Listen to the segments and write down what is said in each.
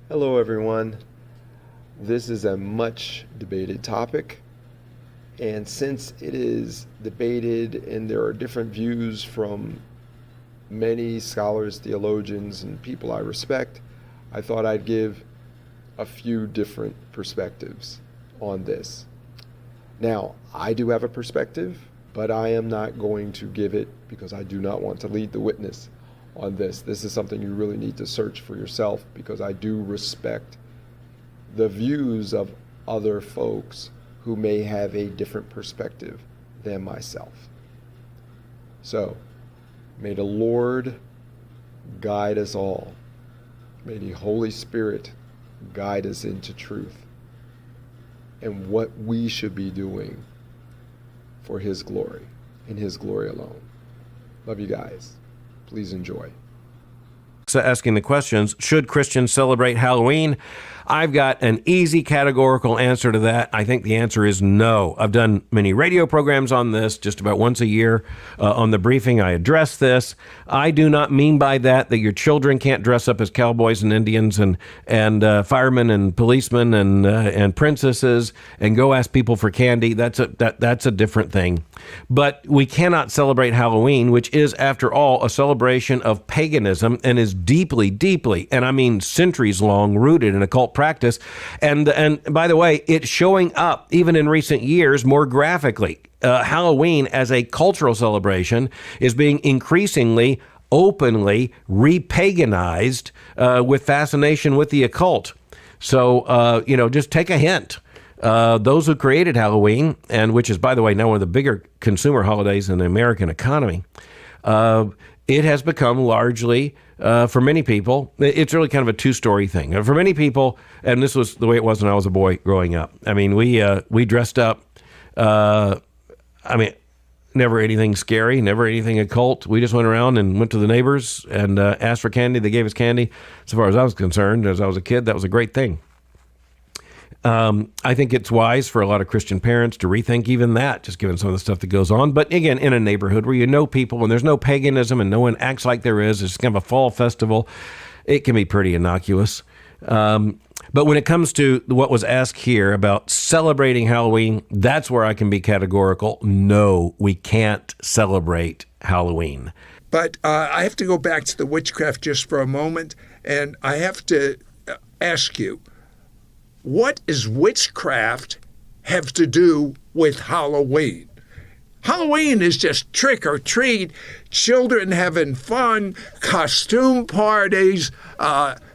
Hello, everyone. This is a much debated topic, and since it is debated and there are different views from many scholars, theologians, and people I respect, I thought I'd give a few different perspectives on this. Now, I do have a perspective, but I am not going to give it because I do not want to lead the witness on this. This is something you really need to search for yourself because I do respect the views of other folks who may have a different perspective than myself. So, may the Lord guide us all. May the Holy Spirit guide us into truth and what we should be doing for His glory and His glory alone. Love you guys. Please enjoy. Asking the questions, should Christians celebrate Halloween? I've got an easy categorical answer to that. I think the answer is no. I've done many radio programs on this, just about once a year. On the briefing, I address this. I do not mean by that your children can't dress up as cowboys and Indians and firemen and policemen and princesses and go ask people for candy. That's a different thing. But we cannot celebrate Halloween, which is, after all, a celebration of paganism and is deeply, deeply, and I mean centuries long, rooted in occult practice. And by the way, it's showing up even in recent years more graphically. Halloween as a cultural celebration is being increasingly openly repaganized with fascination with the occult. So, just take a hint. Those who created Halloween, and which is, by the way, now one of the bigger consumer holidays in the American economy, it has become largely, for many people, it's really kind of a two-story thing. For many people, and this was the way it was when I was a boy growing up. I mean, we dressed up, never anything scary, never anything occult. We just went around and went to the neighbors and asked for candy. They gave us candy. So far as I was concerned, as I was a kid, that was a great thing. I think it's wise for a lot of Christian parents to rethink even that, just given some of the stuff that goes on. But again, in a neighborhood where you know people and there's no paganism and no one acts like there is, it's kind of a fall festival, it can be pretty innocuous. But when it comes to what was asked here about celebrating Halloween, that's where I can be categorical. No, we can't celebrate Halloween. But I have to go back to the witchcraft just for a moment, and I have to ask you, what does witchcraft have to do with Halloween? Halloween is just trick or treat, children having fun, costume parties,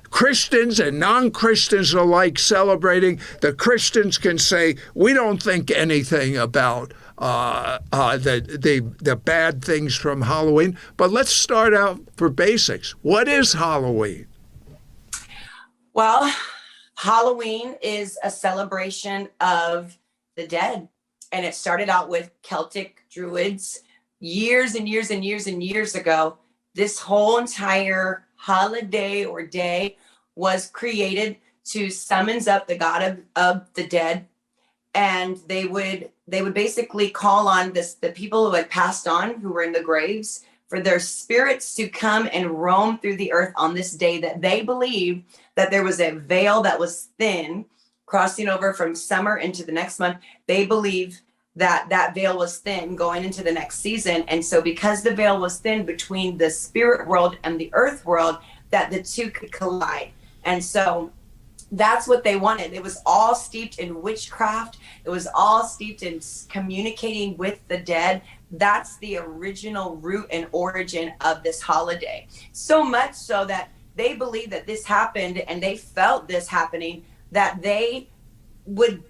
Christians and non-Christians alike celebrating. The Christians can say, we don't think anything about the bad things from Halloween. But let's start out for basics. What is Halloween? Well, Halloween is a celebration of the dead, and it started out with Celtic Druids years and years and years and years ago. This whole entire holiday or day was created to summons up the god of the dead, and they would basically call on the people who had passed on, who were in the graves, for their spirits to come and roam through the earth on this day, that they believed that there was a veil that was thin crossing over from summer into the next month. They believed that that veil was thin going into the next season. And so because the veil was thin between the spirit world and the earth world, that the two could collide. And so that's what they wanted. It was all steeped in witchcraft. It was all steeped in communicating with the dead. That's the original root and origin of this holiday. So much so that they believed that this happened, and they felt this happening, that they would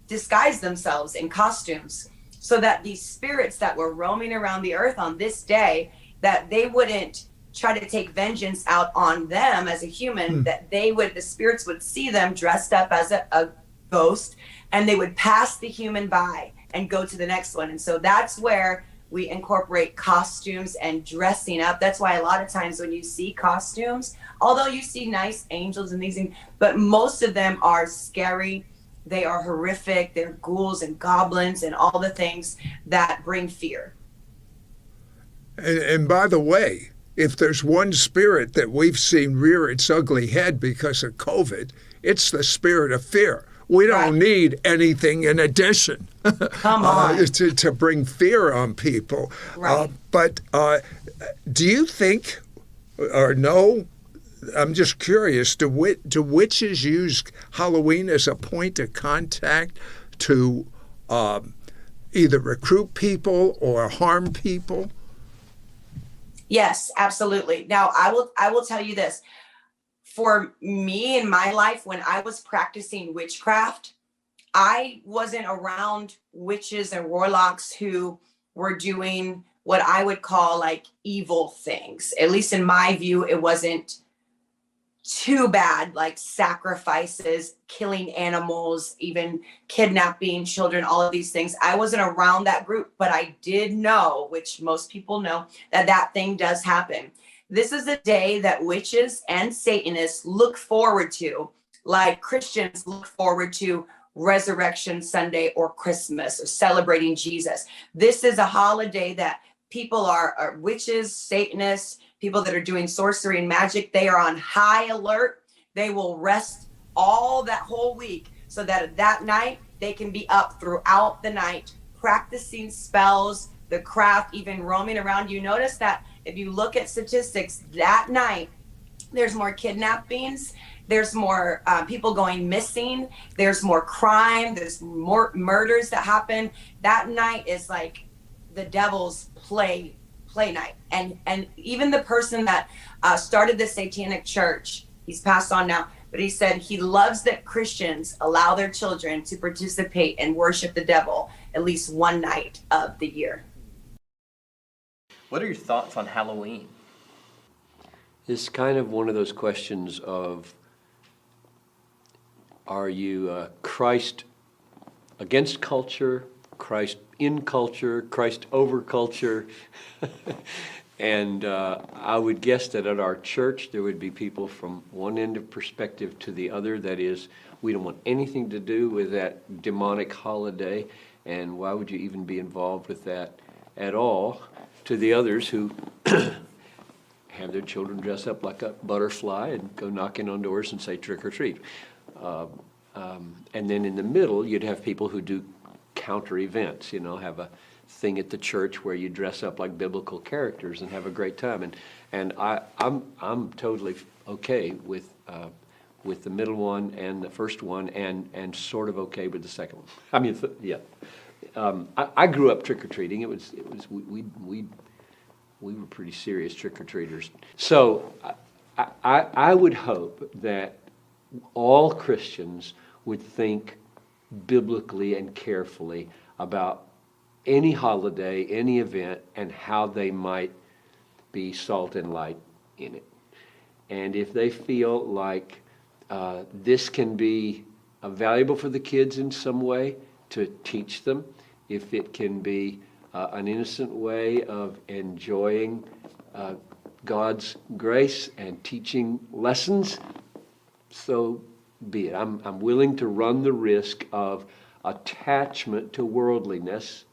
disguise themselves in costumes so that these spirits that were roaming around the earth on this day, that they wouldn't try to take vengeance out on them as a human, that the spirits would see them dressed up as a ghost, and they would pass the human by and go to the next one. And so that's where we incorporate costumes and dressing up. That's why a lot of times when you see costumes, although you see nice angels and these things, but most of them are scary. They are horrific. They're ghouls and goblins and all the things that bring fear. And by the way, if there's one spirit that we've seen rear its ugly head because of COVID, it's the spirit of fear. We don't need anything in addition Come on. to bring fear on people. Right. But do you think, or no, I'm just curious, do witches use Halloween as a point of contact to either recruit people or harm people? Yes, absolutely. Now, I will tell you this. For me in my life, when I was practicing witchcraft, I wasn't around witches and warlocks who were doing what I would call like evil things. At least in my view, it wasn't too bad, like sacrifices, killing animals, even kidnapping children, all of these things. I wasn't around that group, but I did know, which most people know, that that thing does happen. This is a day that witches and Satanists look forward to, like Christians look forward to Resurrection Sunday or Christmas or celebrating Jesus. This is a holiday that people are witches, Satanists, people that are doing sorcery and magic. They are on high alert. They will rest all that whole week so that that night they can be up throughout the night practicing spells, the craft, even roaming around. You notice that if you look at statistics, that night there's more kidnappings, there's more people going missing, there's more crime, there's more murders that happen. That night is like the devil's play night. And even the person that started the Satanic Church, he's passed on now, but he said he loves that Christians allow their children to participate and worship the devil at least one night of the year. What are your thoughts on Halloween? It's kind of one of those questions of, are you Christ against culture, Christ in culture, Christ over culture? And I would guess that at our church there would be people from one end of perspective to the other. That is, we don't want anything to do with that demonic holiday, and why would you even be involved with that at all? To the others who have their children dress up like a butterfly and go knocking on doors and say trick or treat. And then in the middle, you'd have people who do counter events, have a thing at the church where you dress up like biblical characters and have a great time. And I'm totally okay with the middle one and the first one, and sort of okay with the second one. I mean, yeah. I grew up trick or treating. We were pretty serious trick or treaters. So I would hope that all Christians would think biblically and carefully about any holiday, any event, and how they might be salt and light in it. And if they feel like this can be valuable for the kids in some way, to teach them, if it can be an innocent way of enjoying God's grace and teaching lessons, so be it. I'm willing to run the risk of attachment to worldliness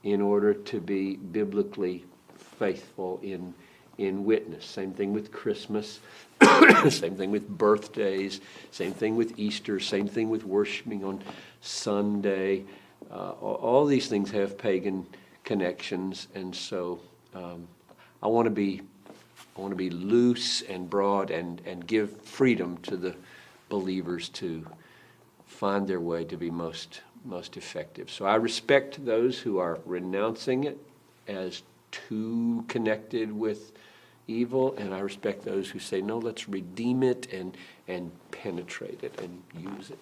in order to be biblically faithful in witness. Same thing with Christmas, same thing with birthdays, same thing with Easter, same thing with worshiping on Sunday. All these things have pagan connections, and so I want to be loose and broad and give freedom to the believers to find their way to be most effective. So I respect those who are renouncing it as too connected with evil, and I respect those who say, no, let's redeem it and penetrate it and use it.